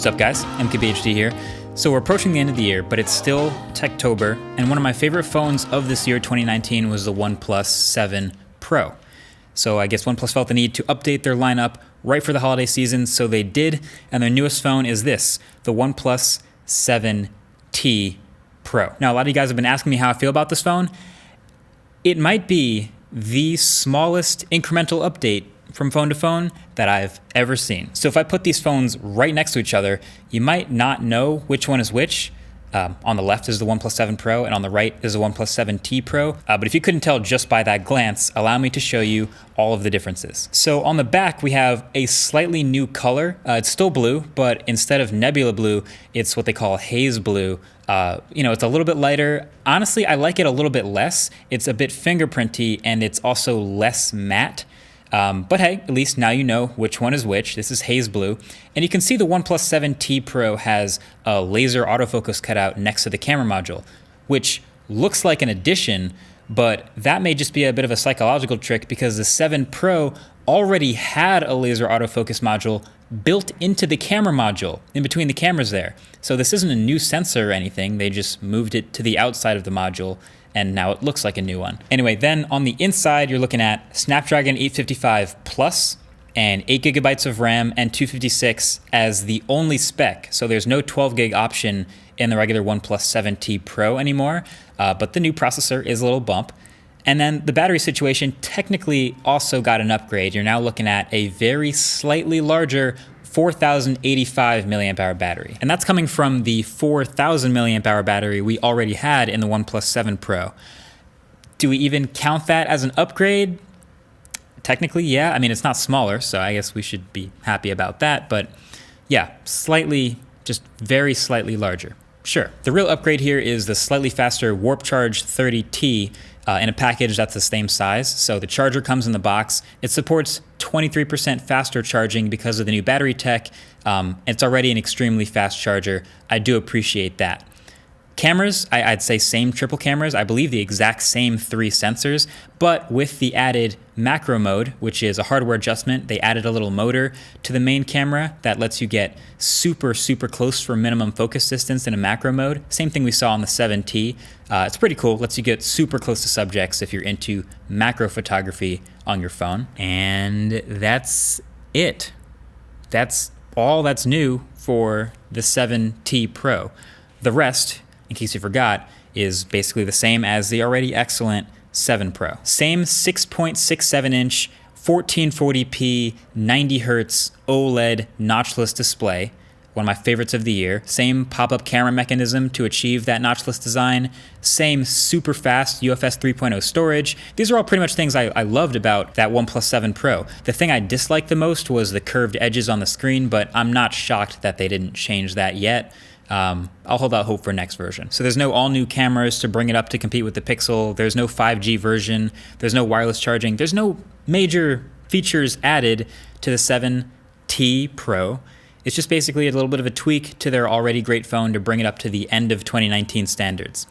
What's up guys, MKBHD here. So we're approaching the end of the year, but it's still Techtober, and one of my favorite phones of this year, 2019, was the OnePlus 7 Pro. So I guess OnePlus felt the need to update their lineup right for the holiday season, so they did, and their newest phone is this, the OnePlus 7T Pro. Now a lot of you guys have been asking me how I feel about this phone. It might be the smallest incremental update from phone to phone that I've ever seen. So if I put these phones right next to each other, you might not know which one is which. On the left is the OnePlus 7 Pro, and on the right is the OnePlus 7T Pro. But if you couldn't tell just by that glance, allow me to show you all of the differences. So on the back, we have a slightly new color. It's still blue, but instead of nebula blue, it's what they call haze blue. It's a little bit lighter. Honestly, I like it a little bit less. It's a bit fingerprinty, and it's also less matte. But hey, at least now you know which one is which. This is haze blue. And you can see the OnePlus 7T Pro has a laser autofocus cutout next to the camera module, which looks like an addition, but that may just be a bit of a psychological trick because the 7 Pro already had a laser autofocus module built into the camera module in between the cameras there. So this isn't a new sensor or anything. They just moved it to the outside of the module, and now it looks like a new one. Anyway, then on the inside, you're looking at Snapdragon 855 Plus and 8 gigabytes of RAM and 256 as the only spec. So there's no 12 gig option in the regular OnePlus 7T Pro anymore, but the new processor is a little bump. And then the battery situation technically also got an upgrade. You're now looking at a very slightly larger 4,085 milliamp hour battery. And that's coming from the 4,000 milliamp hour battery we already had in the OnePlus 7 Pro. Do we even count that as an upgrade? Technically, yeah. I mean, it's not smaller, so I guess we should be happy about that. But yeah, slightly, just very slightly larger. Sure. The real upgrade here is the slightly faster Warp Charge 30T in a package that's the same size. So the charger comes in the box. It supports 23% faster charging because of the new battery tech. It's already an extremely fast charger. I do appreciate that. Cameras, I'd say same triple cameras. I believe the exact same 3 sensors, but with the added macro mode, which is a hardware adjustment. They added a little motor to the main camera that lets you get super, super close for minimum focus distance in a macro mode. Same thing we saw on the 7T. It's pretty cool. Lets you get super close to subjects if you're into macro photography on your phone. And that's it. That's all that's new for the 7T Pro. The rest, in case you forgot, is basically the same as the already excellent 7 Pro. Same 6.67-inch, 1440p, 90 hertz OLED notchless display, one of my favorites of the year. Same pop-up camera mechanism to achieve that notchless design. Same super fast UFS 3.0 storage. These are all pretty much things I loved about that OnePlus 7 Pro. The thing I disliked the most was the curved edges on the screen, but I'm not shocked that they didn't change that yet. I'll hold out hope for next version. So there's no all new cameras to bring it up to compete with the Pixel. There's no 5G version. There's no wireless charging. There's no major features added to the 7T Pro. It's just basically a little bit of a tweak to their already great phone to bring it up to the end of 2019 standards.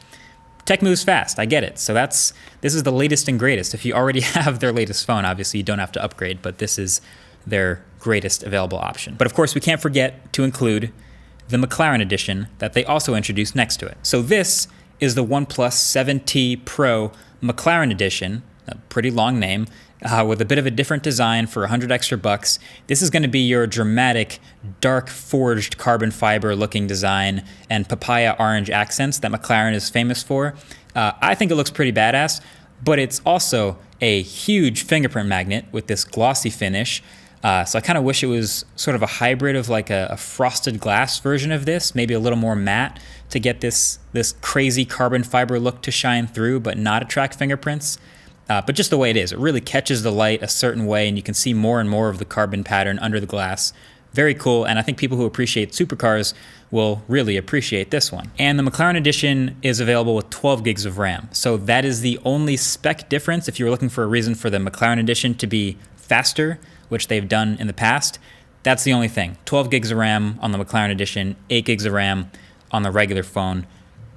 Tech moves fast, I get it. So this is the latest and greatest. If you already have their latest phone, obviously you don't have to upgrade, but this is their greatest available option. But of course, we can't forget to include the McLaren Edition that they also introduced next to it. So this is the OnePlus 7T Pro McLaren Edition, a pretty long name, with a bit of a different design for $100 extra bucks. This is going to be your dramatic, dark forged carbon fiber looking design and papaya orange accents that McLaren is famous for. I think it looks pretty badass, but it's also a huge fingerprint magnet with this glossy finish. So I kind of wish it was sort of a hybrid of like a frosted glass version of this, maybe a little more matte to get this crazy carbon fiber look to shine through but not attract fingerprints. But just the way it is, it really catches the light a certain way and you can see more and more of the carbon pattern under the glass. Very cool, and I think people who appreciate supercars will really appreciate this one. And the McLaren Edition is available with 12 gigs of RAM. So that is the only spec difference if you were looking for a reason for the McLaren Edition to be faster, which they've done in the past. That's the only thing. 12 gigs of RAM on the McLaren Edition, 8 gigs of RAM on the regular phone.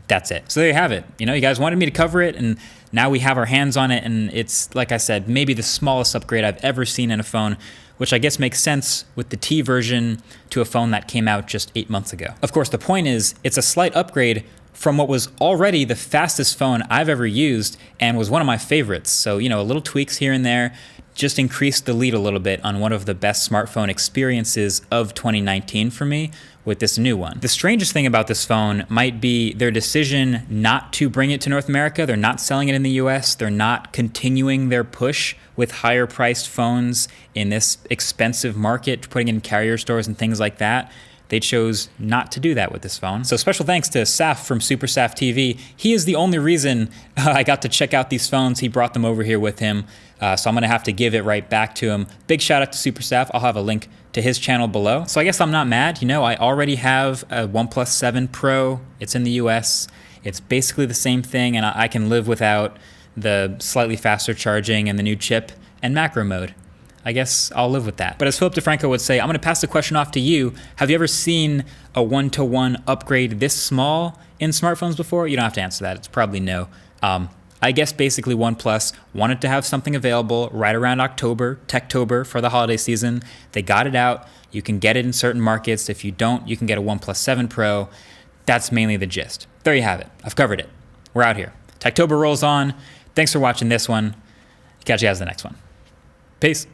That's it. So there you have it. You know, you guys wanted me to cover it, and now we have our hands on it, and it's, like I said, maybe the smallest upgrade I've ever seen in a phone. which I guess makes sense with the T version to a phone that came out just 8 months ago. Of course, the point is, it's a slight upgrade from what was already the fastest phone I've ever used and was one of my favorites. So, a little tweaks here and there just increased the lead a little bit on one of the best smartphone experiences of 2019 for me with this new one. The strangest thing about this phone might be their decision not to bring it to North America. They're not selling it in the US. They're not continuing their push with higher priced phones in this expensive market, putting it in carrier stores and things like that. They chose not to do that with this phone. So special thanks to Saf from Super Saf TV. He is the only reason I got to check out these phones. He brought them over here with him. So I'm gonna have to give it right back to him. Big shout out to Super Saf. I'll have a link to his channel below. So I guess I'm not mad. I already have a OnePlus 7 Pro. It's in the US. It's basically the same thing, and I can live without the slightly faster charging and the new chip and macro mode. I guess I'll live with that. But as Philip DeFranco would say, I'm gonna pass the question off to you. Have you ever seen a one-to-one upgrade this small in smartphones before? You don't have to answer that, it's probably no. I guess basically OnePlus wanted to have something available right around October, Techtober, for the holiday season. They got it out. You can get it in certain markets. If you don't, you can get a OnePlus 7 Pro. That's mainly the gist. There you have it. I've covered it. We're out here. Techtober rolls on. Thanks for watching this one. Catch you guys in the next one. Peace.